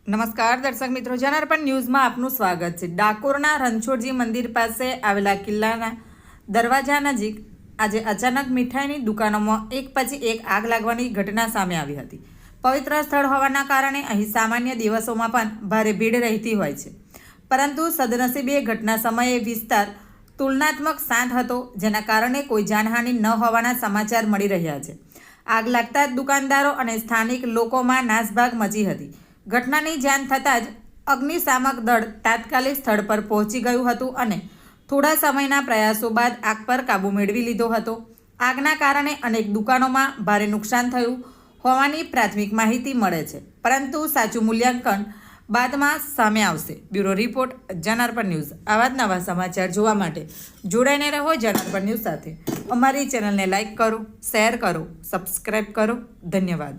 નમસ્કાર દર્શક મિત્રો, જનાર્પણ ન્યૂઝમાં આપનું સ્વાગત છે। ડાકોરના રણછોડજી મંદિર પાસે આવેલા કિલ્લાના દરવાજા નજીક આજે અચાનક મીઠાઈની દુકાનોમાં એક પછી એક આગ લાગવાની ઘટના સામે આવી હતી। પવિત્ર સ્થળ હોવાના કારણે અહીં સામાન્ય દિવસોમાં પણ ભારે ભીડ રહેતી હોય છે, પરંતુ સદનસીબે ઘટના સમયે વિસ્તાર તુલનાત્મક શાંત હતો, જેના કારણે કોઈ જાનહાનિ ન હોવાના સમાચાર મળી રહ્યા છે। આગ લાગતા જ દુકાનદારો અને સ્થાનિક લોકોમાં નાસભાગ મચી હતી। ઘટનાની જાણ થતાં જ અગ્નિશામક દળ તાત્કાલિક સ્થળ પર પહોંચી ગયું હતું અને થોડા સમયના પ્રયાસો બાદ આગ પર કાબૂ મેળવી લીધો હતો। આગના કારણે અનેક દુકાનોમાં ભારે નુકસાન થયું હોવાની પ્રાથમિક માહિતી મળે છે, પરંતુ સાચું મૂલ્યાંકન બાદમાં સામે આવશે। Bureau report, જનાર્પણ news. આવા જ નવા સમાચાર જોવા માટે જોડાઈને રહો જનાર્પણ ન્યૂઝ સાથે। અમારી ચેનલને લાઇક કરો, શેર કરો, સબસ્ક્રાઈબ કરો। ધન્યવાદ।